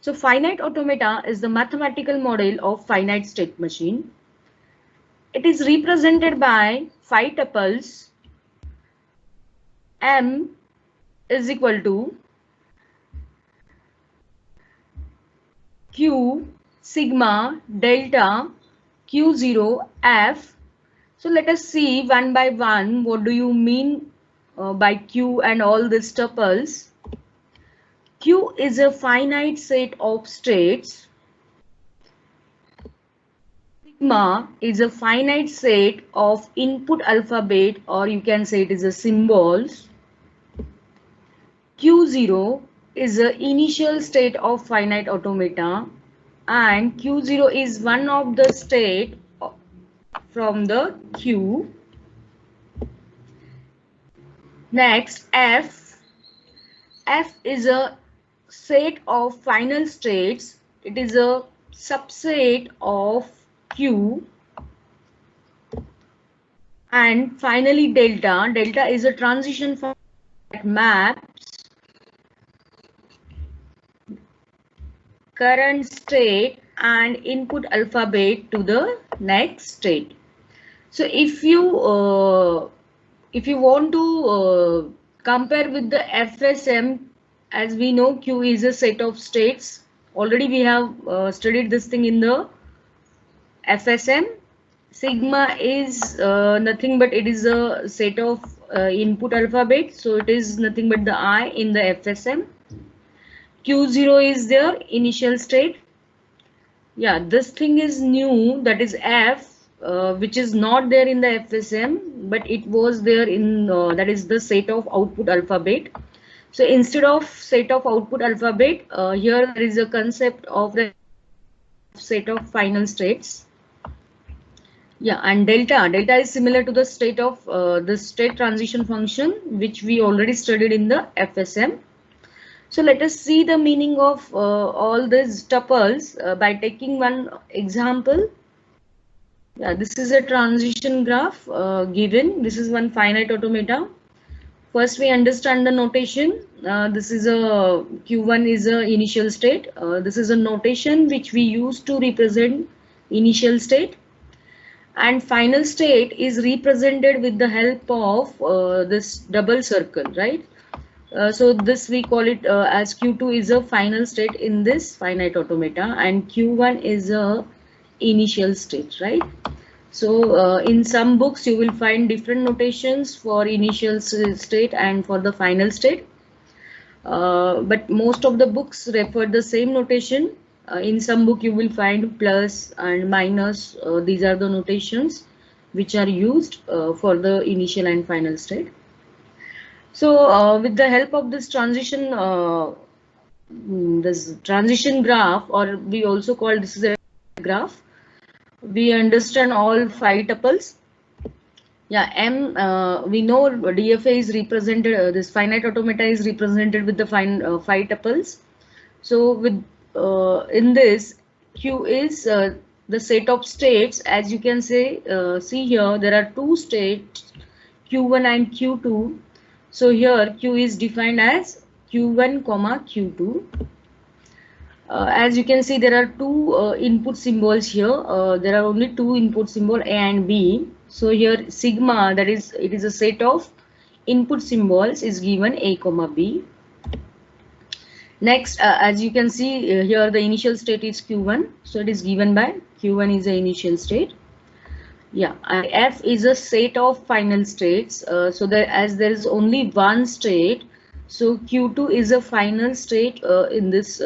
So finite automata is the mathematical model of finite state machine. It is represented by 5 tuples. M is equal to Q sigma delta Q0 F. So let us see one by one what do you mean by Q and all these tuples. Q is a finite set of states. Sigma is a finite set of input alphabet, or you can say it is a symbols. Q0 is the initial state of finite automata, and Q0 is one of the state from the Q. Next, F. F is a set of final states. It is a subset of Q. And finally, delta. Delta is a transition function that maps current state and input alphabet to the next state. So if you want to compare with the FSM, as we know Q is a set of states. Already we have studied this thing in the FSM. Sigma is nothing but it is a set of input alphabet, so it is nothing but the I in the FSM. Q0 is their initial state. Yeah, this thing is new, that is F, which is not there in the FSM, but it was there in that is the set of output alphabet. So instead of set of output alphabet, here there is a concept of the set of final states. Yeah, and delta is similar to the state of the state transition function, which we already studied in the FSM. So let us see the meaning of all these tuples by taking one example. Yeah, this is a transition graph given. This is one finite automata. First we understand the notation. This is a Q1 is a initial state. This is a notation which we use to represent initial state. And final state is represented with the help of this double circle, right? So this we call it as Q2 is a final state in this finite automata, and Q1 is a initial state, right? So in some books you will find different notations for initial state and for the final state, but most of the books refer the same notation. In some book you will find plus and minus. These are the notations which are used for the initial and final state. So with the help of this transition graph, or we also call this is a graph, we understand all 5 tuples. Yeah, M, we know DFA is represented, this finite automata is represented with the 5 tuples. So with in this, Q is the set of states. As you can say, see here, there are 2 states, Q1 and Q2. So here Q is defined as Q1 comma Q2. As you can see, there are 2 input symbols here. There are only 2 input symbols, A and B. So here sigma, that is, it is a set of input symbols, is given A comma B. Next, as you can see here, the initial state is Q1. So it is given by Q1 is the initial state. Yeah, and F is a set of final states. So that as there is only one state, so Q2 is a final state in this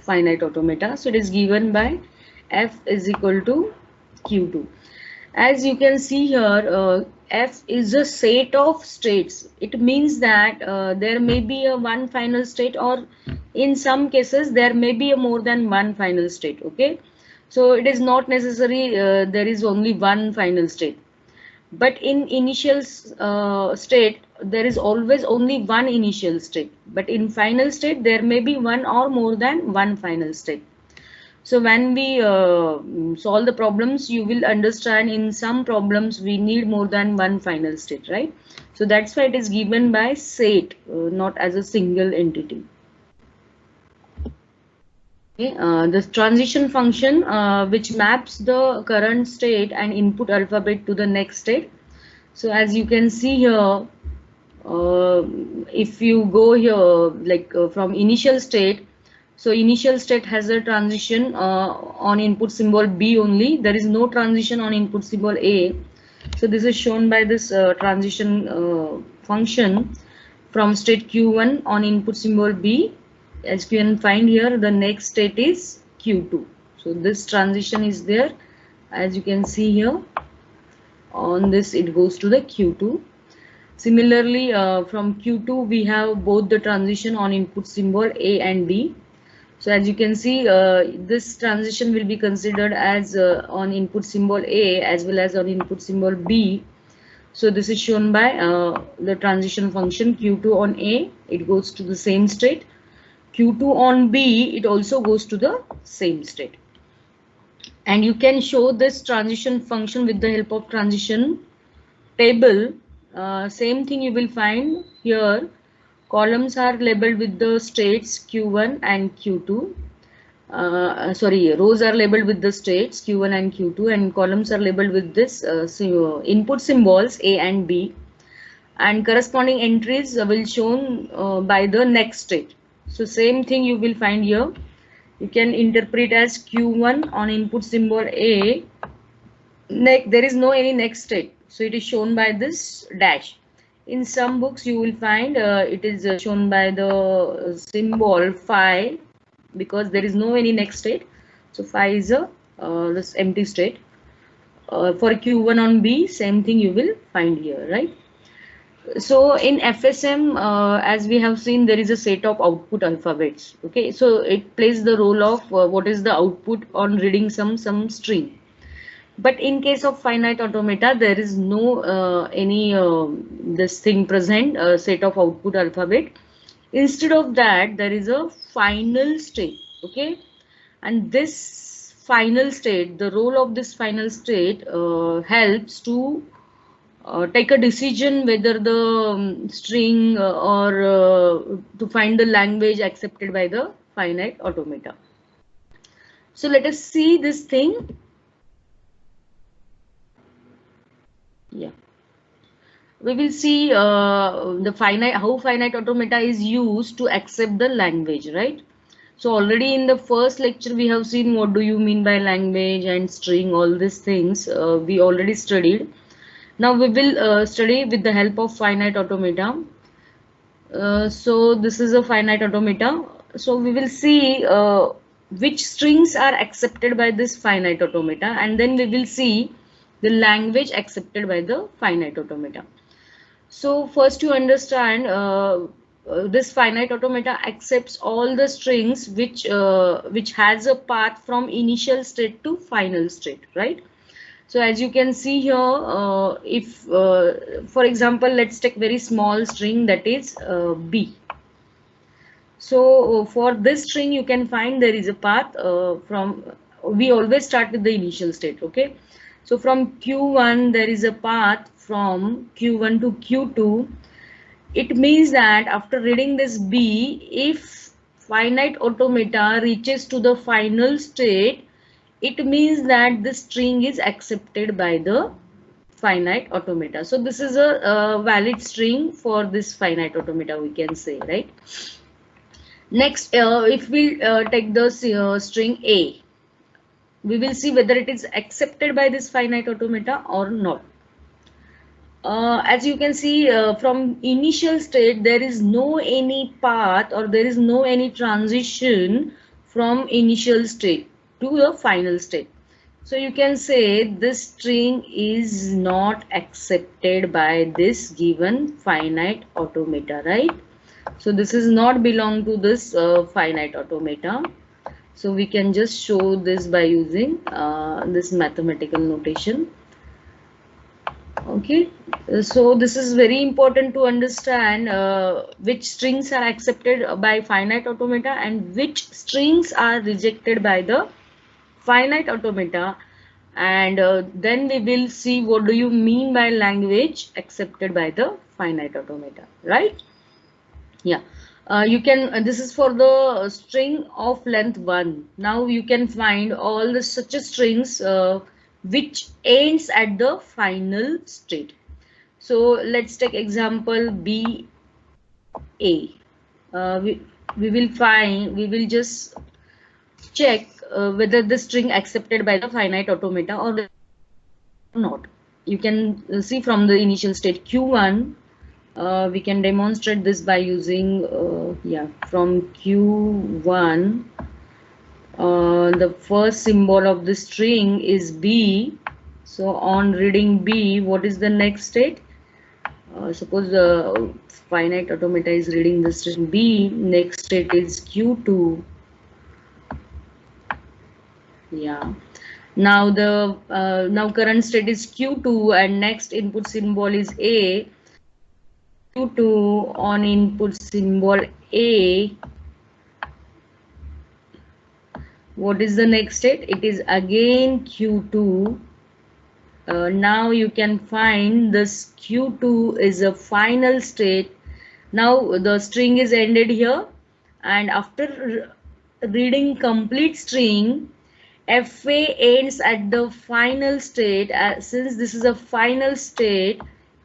finite automata. So it is given by F is equal to Q2. As you can see here, F is a set of states. It means that there may be a one final state, or in some cases there may be a more than one final state. Okay. So it is not necessary there is only one final state, but in initial state there is always only one initial state, but in final state there may be one or more than one final state. So when we solve the problems, you will understand in some problems we need more than one final state, right? So that's why it is given by set, not as a single entity. Okay, this transition function which maps the current state and input alphabet to the next state. So as you can see here, if you go here like from initial state, so initial state has a transition on input symbol B only. There is no transition on input symbol A. So this is shown by this transition function from state Q1 on input symbol B. As you can find here, the next state is Q2. So this transition is there. As you can see here, on this it goes to the Q2. Similarly, from Q2 we have both the transition on input symbol A and B. So as you can see, this transition will be considered as on input symbol A as well as on input symbol B. So this is shown by the transition function Q2 on A, it goes to the same state. Q2 on B, it also goes to the same state. And you can show this transition function with the help of transition table. Same thing you will find here. Columns are labeled with the states Q1 and Q2. Rows are labeled with the states Q1 and Q2, and columns are labeled with this input symbols A and B, and corresponding entries will shown by the next state. So same thing you will find here. You can interpret as Q1 on input symbol A. There is no any next state, so it is shown by this dash. In some books you will find it is shown by the symbol phi, because there is no any next state. So phi is a this empty state. For Q1 on B, same thing you will find here, right? So in FSM, as we have seen, there is a set of output alphabets. Okay, so it plays the role of what is the output on reading some string. But in case of finite automata, there is no any this thing present, set of output alphabet. Instead of that, there is a final state. Okay, and this final state, the role of this final state helps to take a decision whether the string or to find the language accepted by the finite automata. So let us see this thing. Yeah, we will see the how finite automata is used to accept the language, right? So already in the first lecture we have seen what do you mean by language and string, all these things we already studied. Now we will study with the help of finite automata. So this is a finite automata. So we will see which strings are accepted by this finite automata, and then we will see the language accepted by the finite automata. So first to understand, this finite automata accepts all the strings which has a path from initial state to final state, right? So as you can see here, if for example, let's take very small string, that is B. So for this string you can find there is a path from, we always start with the initial state. Okay, so from Q1 there is a path from Q1 to Q2. It means that after reading this B, if finite automata reaches to the final state, it means that the string is accepted by the finite automata. So this is a valid string for this finite automata, we can say, right? Next, if we take the string A, we will see whether it is accepted by this finite automata or not. As you can see, from initial state there is no any path or there is no any transition from initial state to the final state. So you can say this string is not accepted by this given finite automata, right? So this is not belong to this finite automata. So we can just show this by using this mathematical notation. Okay, so this is very important to understand which strings are accepted by finite automata and which strings are rejected by the finite automata, and then we will see what do you mean by language accepted by the finite automata, right? Yeah. You can, this is for the string of length 1. Now you can find all the such a strings which ends at the final state. So let's take example BA. We will just check whether the string accepted by the finite automata or not. You can see from the initial state Q1. We can demonstrate this by using from Q1 the first symbol of the string is B. So on reading B, what is the next state? Suppose the finite automata is reading the string B, next state is Q2. Yeah. Now the now current state is Q2 and next input symbol is A. Q2 on input symbol A. What is the next state? It is again Q2. Now you can find this Q2 is a final state. Now the string is ended here, and after reading complete string, FA ends at the final state. Since this is a final state,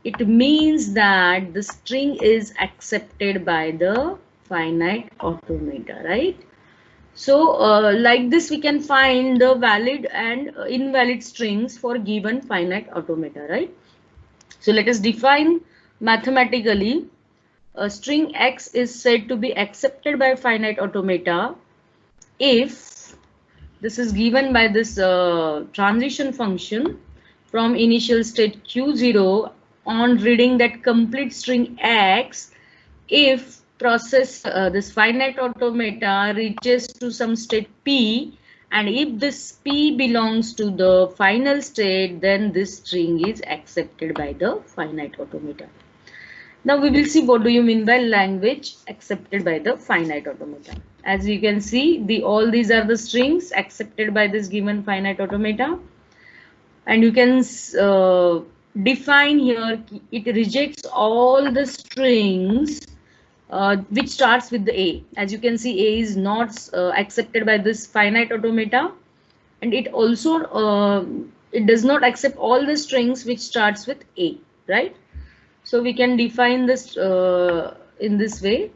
it means that the string is accepted by the finite automata, right? So like this we can find the valid and invalid strings for given finite automata, right? So let us define mathematically. A string X is said to be accepted by finite automata if this is given by this transition function from initial state Q0 on reading that complete string X, if process this finite automata reaches to some state P, and if this P belongs to the final state, then this string is accepted by the finite automata. Now we will see what do you mean by language accepted by the finite automata. As you can see, all these are the strings accepted by this given finite automata, and you can define here it rejects all the strings which starts with the A. As you can see, A is not accepted by this finite automata, and it also it does not accept all the strings which starts with A, right? So we can define this in this way.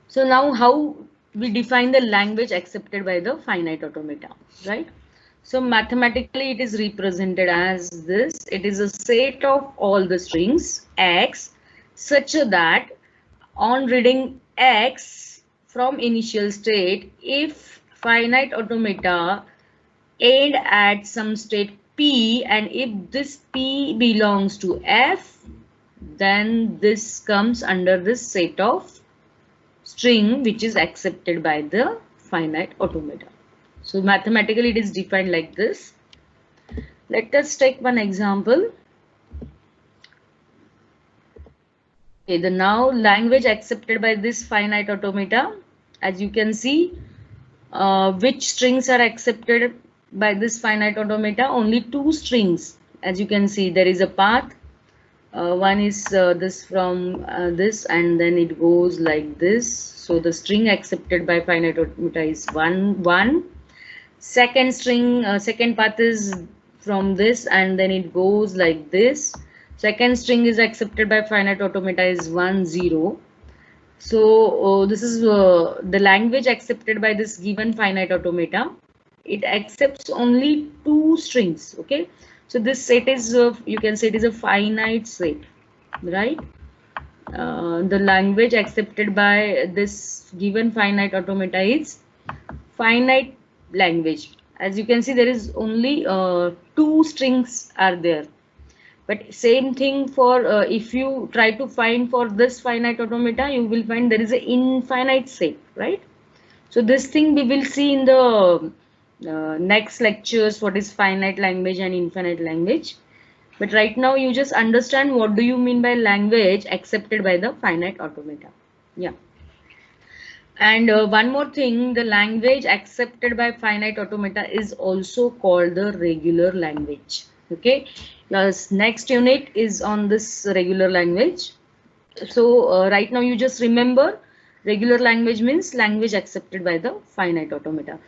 So now how we define the language accepted by the finite automata, right? So mathematically it is represented as this. It is a set of all the strings X such that on reading X from initial state, if finite automata end at some state P, and if this P belongs to F, then this comes under this set of string which is accepted by the finite automata. So mathematically it is defined like this. Let us take one example. Okay, the now language accepted by this finite automata. As you can see, which strings are accepted by this finite automata? Only two strings. As you can see, there is a path. One is this from this, and then it goes like this. So the string accepted by finite automata is 1. Second string, second path is from this, and then it goes like this. Second string is accepted by finite automata is 1, 0. So this is the language accepted by this given finite automata. It accepts only two strings. Okay, so this set is you can say it is a finite set, right? The language accepted by this given finite automata is finite language. As you can see, there is only two strings are there. But same thing for if you try to find for this finite automata, you will find there is an infinite set, right? So this thing we will see in the next lectures, what is finite language and infinite language. But right now you just understand what do you mean by language accepted by the finite automata. Yeah. And one more thing, the language accepted by finite automata is also called the regular language. Okay. Next unit is on this regular language. So right now you just remember regular language means language accepted by the finite automata.